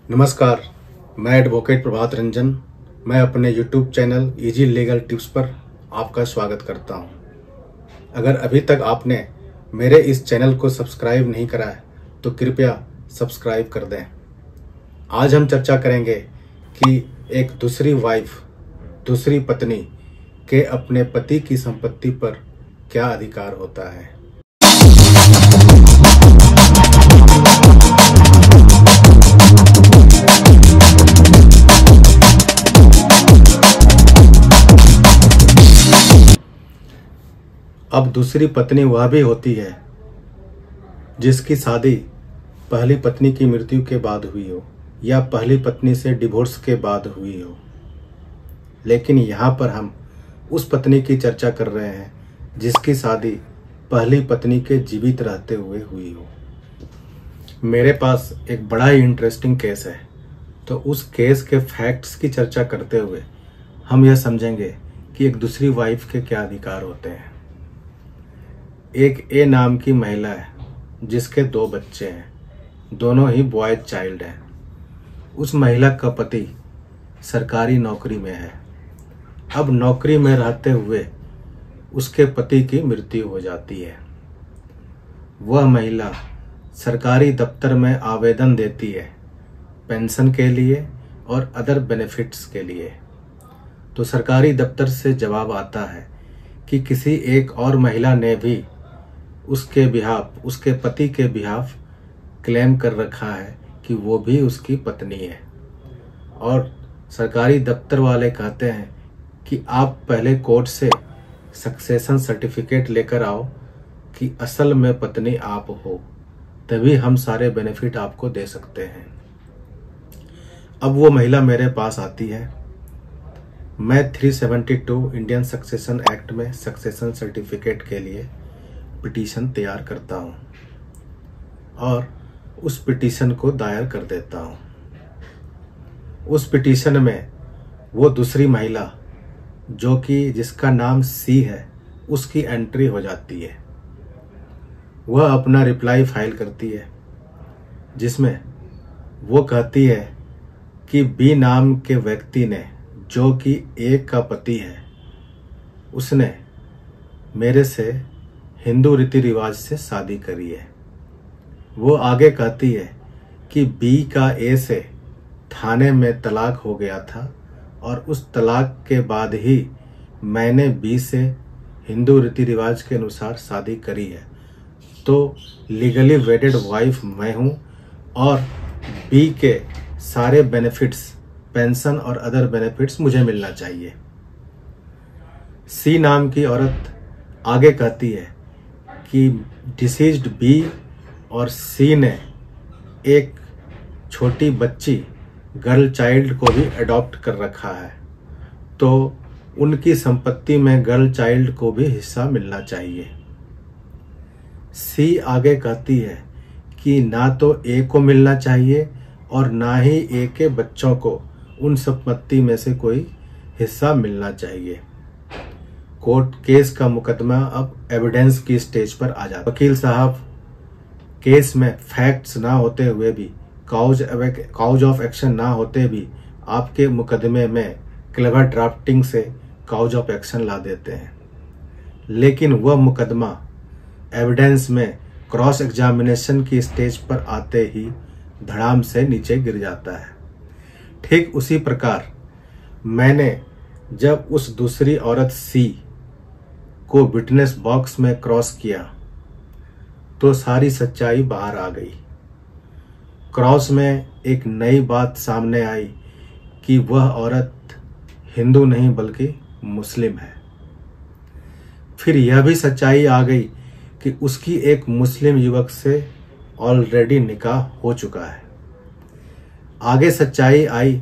नमस्कार, मैं एडवोकेट प्रभात रंजन। मैं अपने YouTube channel easy legal tips पर आपका स्वागत करता हूं। अगर अभी तक आपने मेरे इस चैनल को सब्सक्राइब नहीं करा है तो कृपया सब्सक्राइब कर दें। आज हम चर्चा करेंगे कि एक दूसरी पत्नी के अपने पति की संपत्ति पर क्या अधिकार होता है। अब दूसरी पत्नी वह भी होती है जिसकी शादी पहली पत्नी की मृत्यु के बाद हुई हो या पहली पत्नी से डिवोर्स के बाद हुई हो। लेकिन यहाँ पर हम उस पत्नी की चर्चा कर रहे हैं जिसकी शादी पहली पत्नी के जीवित रहते हुए हुई हो। मेरे पास एक बड़ा ही इंटरेस्टिंग केस है, तो उस केस के फैक्ट्स की चर्चा करते हुए हम यह समझेंगे कि एक दूसरी वाइफ के क्या अधिकार होते हैं। एक ए नाम की महिला है जिसके 2 बच्चे हैं, दोनों ही बॉय चाइल्ड हैं। उस महिला का पति सरकारी नौकरी में है। अब नौकरी में रहते हुए उसके पति की मृत्यु हो जाती है। वह महिला सरकारी दफ्तर में आवेदन देती है पेंशन के लिए और अदर बेनिफिट्स के लिए। तो सरकारी दफ्तर से जवाब आता है कि किसी एक और महिला ने भी उसके पति के बिहाफ क्लेम कर रखा है कि वो भी उसकी पत्नी है। और सरकारी दफ्तर वाले कहते हैं कि आप पहले कोर्ट से सक्सेशन सर्टिफिकेट लेकर आओ कि असल में पत्नी आप हो, तभी हम सारे बेनिफिट आपको दे सकते हैं। अब वो महिला मेरे पास आती है। मैं 372 इंडियन सक्सेशन एक्ट में सक्सेशन सर्टिफिकेट के लिए पिटीशन तैयार करता हूं और उस पिटीशन को दायर कर देता हूं। उस पिटीशन में वो दूसरी महिला जो कि जिसका नाम सी है उसकी एंट्री हो जाती है। वह अपना रिप्लाई फाइल करती है जिसमें वो कहती है कि बी नाम के व्यक्ति ने, जो कि ए का पति है, उसने मेरे से हिंदू रीति रिवाज से शादी करी है। वो आगे कहती है कि बी का ए से थाने में तलाक हो गया था और उस तलाक के बाद ही मैंने बी से हिंदू रीति रिवाज के अनुसार शादी करी है। तो लीगली वेडेड वाइफ मैं हूँ और बी के सारे बेनिफिट्स, पेंशन और अदर बेनिफिट्स मुझे मिलना चाहिए। सी नाम की औरत आगे कहती है कि डिसीज्ड बी और सी ने एक छोटी बच्ची गर्ल चाइल्ड को भी अडॉप्ट कर रखा है, तो उनकी संपत्ति में गर्ल चाइल्ड को भी हिस्सा मिलना चाहिए। सी आगे कहती है कि ना तो ए को मिलना चाहिए और ना ही ए के बच्चों को उन संपत्ति में से कोई हिस्सा मिलना चाहिए। कोर्ट केस का मुकदमा अब एविडेंस की स्टेज पर आ जाता है। वकील साहब केस में फैक्ट्स ना होते हुए भी, काउज ऑफ एक्शन ना होते भी आपके मुकदमे में क्लेवर ड्राफ्टिंग से काउज ऑफ एक्शन ला देते हैं। लेकिन वह मुकदमा एविडेंस में क्रॉस एग्जामिनेशन की स्टेज पर आते ही धड़ाम से नीचे गिर जाता है। ठीक उसी प्रकार मैंने जब उस दूसरी औरत सी को विटनेस बॉक्स में क्रॉस किया तो सारी सच्चाई बाहर आ गई। क्रॉस में एक नई बात सामने आई कि वह औरत हिंदू नहीं बल्कि मुस्लिम है। फिर यह भी सच्चाई आ गई कि उसकी एक मुस्लिम युवक से ऑलरेडी निकाह हो चुका है। आगे सच्चाई आई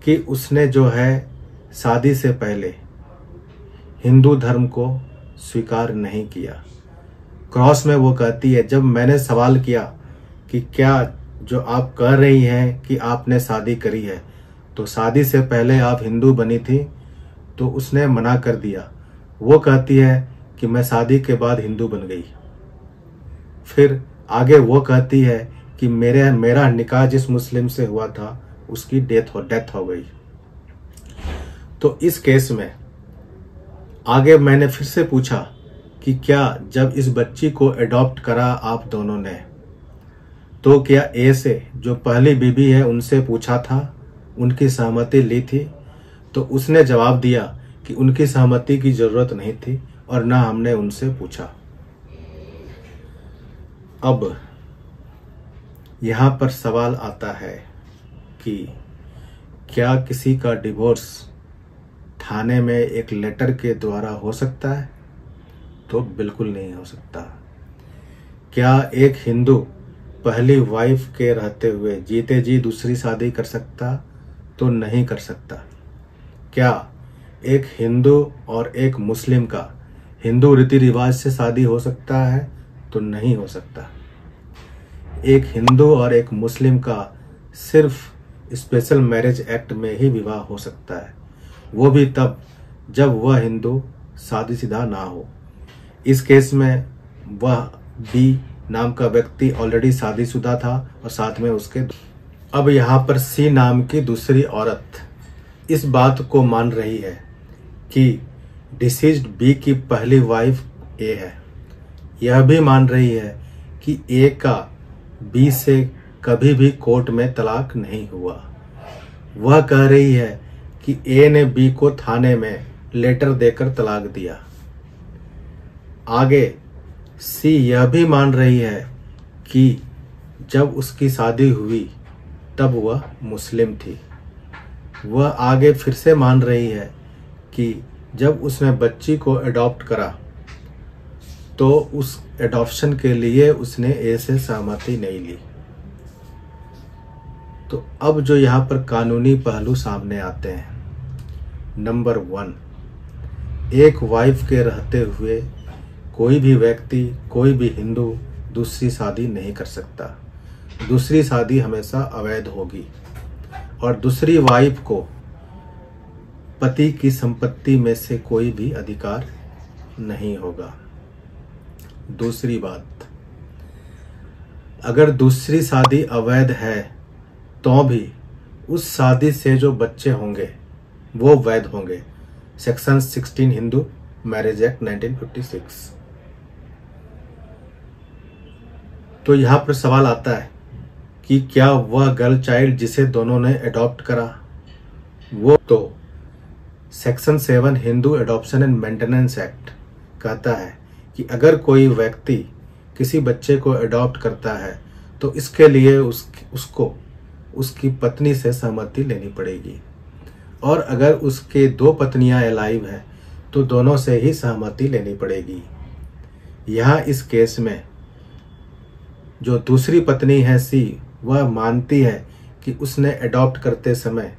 कि उसने जो है शादी से पहले हिंदू धर्म को स्वीकार नहीं किया। क्रॉस में वो कहती है, जब मैंने सवाल किया कि क्या जो आप कह रही हैं कि आपने शादी करी है, तो शादी से पहले आप हिंदू बनी थी, तो उसने मना कर दिया। वो कहती है कि मैं शादी के बाद हिंदू बन गई। फिर आगे वो कहती है कि मेरा निकाह जिस मुस्लिम से हुआ था उसकी डेथ हो गई। तो इस केस में आगे मैंने फिर से पूछा कि क्या जब इस बच्ची को अडॉप्ट करा आप दोनों ने, तो क्या ए से जो पहली बीबी है उनसे पूछा था, उनकी सहमति ली थी? तो उसने जवाब दिया कि उनकी सहमति की जरूरत नहीं थी और ना हमने उनसे पूछा। अब यहां पर सवाल आता है कि क्या किसी का डिवोर्स थाने में एक लेटर के द्वारा हो सकता है? तो बिल्कुल नहीं हो सकता। क्या एक हिंदू पहली वाइफ के रहते हुए जीते जी दूसरी शादी कर सकता? तो नहीं कर सकता। क्या एक हिंदू और एक मुस्लिम का हिंदू रीति रिवाज से शादी हो सकता है? तो नहीं हो सकता। एक हिंदू और एक मुस्लिम का सिर्फ स्पेशल मैरिज एक्ट में ही विवाह हो सकता है, वो भी तब जब वह हिंदू शादीशुदा ना हो। इस केस में वह बी नाम का व्यक्ति ऑलरेडी शादीशुदा था और साथ में उसके अब यहाँ पर सी नाम की दूसरी औरत इस बात को मान रही है कि डिसीज्ड बी की पहली वाइफ ए है। यह भी मान रही है कि ए का बी से कभी भी कोर्ट में तलाक नहीं हुआ। वह कह रही है कि ए ने बी को थाने में लेटर देकर तलाक दिया। आगे सी यह भी मान रही है कि जब उसकी शादी हुई तब वह मुस्लिम थी। वह आगे फिर से मान रही है कि जब उसने बच्ची को अडॉप्ट करा तो उस एडॉप्शन के लिए उसने ए से सहमति नहीं ली। तो अब जो यहाँ पर कानूनी पहलू सामने आते हैं, नंबर 1, एक वाइफ के रहते हुए कोई भी व्यक्ति, कोई भी हिंदू दूसरी शादी नहीं कर सकता। दूसरी शादी हमेशा अवैध होगी और दूसरी वाइफ को पति की संपत्ति में से कोई भी अधिकार नहीं होगा। दूसरी बात, अगर दूसरी शादी अवैध है तो भी उस शादी से जो बच्चे होंगे वो वैध होंगे। Section 16 Hindu marriage act 1956। तो यहां पर सवाल आता है कि क्या वह गर्ल चाइल्ड जिसे दोनों ने अडॉप्ट करा, वो तो section 7 Hindu adoption and maintenance act कहता है कि अगर कोई व्यक्ति किसी बच्चे को अडॉप्ट करता है तो इसके लिए उसको उसकी पत्नी से सहमति लेनी पड़ेगी, और अगर उसके 2 पत्नियां अलाइव हैं तो दोनों से ही सहमति लेनी पड़ेगी। यहाँ इस केस में जो दूसरी पत्नी है सी, वह मानती है कि उसने अडॉप्ट करते समय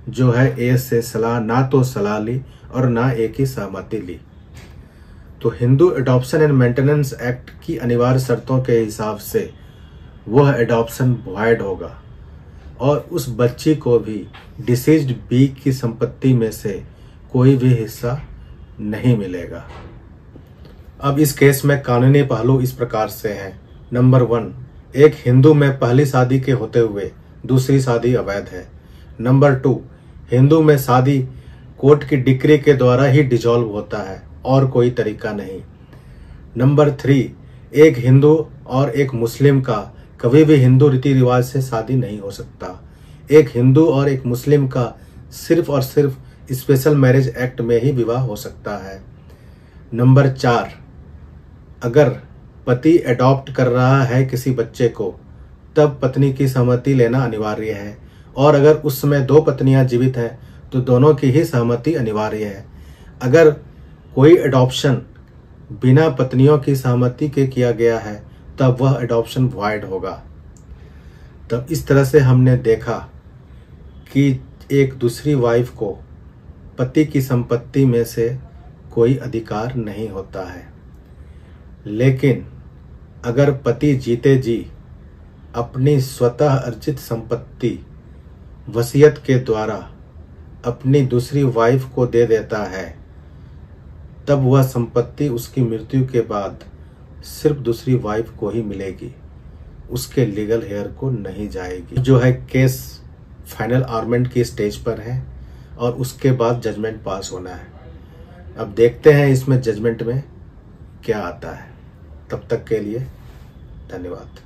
जो है ए से ना तो सलाह ली और ना ए की सहमति ली। तो Hindu adoption and maintenance act की अनिवार्य शर्तों के हिसाब से वह एडॉप्शन वॉइड होगा और उस बच्ची को भी डिसीज्ड बी की संपत्ति में से कोई भी हिस्सा नहीं मिलेगा। अब इस केस में कानूनी पहलू इस प्रकार से हैं। नंबर 1, एक हिंदू में पहली शादी के होते हुए दूसरी शादी अवैध है। नंबर 2, हिंदू में शादी कोर्ट की डिक्री के द्वारा ही डिसॉल्व होता है और कोई तरीका नहीं। नंबर 3, एक हिंदू और एक मुस्लिम का कभी भी हिंदू रीति रिवाज से शादी नहीं हो सकता। एक हिंदू और एक मुस्लिम का सिर्फ और सिर्फ स्पेशल मैरिज एक्ट में ही विवाह हो सकता है। नंबर 4, अगर पति अडॉप्ट कर रहा है किसी बच्चे को तब पत्नी की सहमति लेना अनिवार्य है, और अगर उस समय 2 पत्नियां जीवित हैं तो दोनों की ही सहमति अनिवार्य है। अगर कोई अडॉप्शन बिना पत्नियों की सहमति के किया गया है तब वह अडॉप्शन वॉइड होगा। तब इस तरह से हमने देखा कि एक दूसरी वाइफ को पति की संपत्ति में से कोई अधिकार नहीं होता है, लेकिन अगर पति जीते जी अपनी स्वतः अर्जित संपत्ति वसीयत के द्वारा अपनी दूसरी वाइफ को दे देता है तब वह संपत्ति उसकी मृत्यु के बाद सिर्फ दूसरी वाइफ को ही मिलेगी। उसके लीगल हेयर को नहीं जाएगी। जो है केस फाइनल आर्गुमेंट की स्टेज पर है और उसके बाद जजमेंट पास होना है। अब देखते हैं इसमें जजमेंट में क्या आता है। तब तक के लिए धन्यवाद।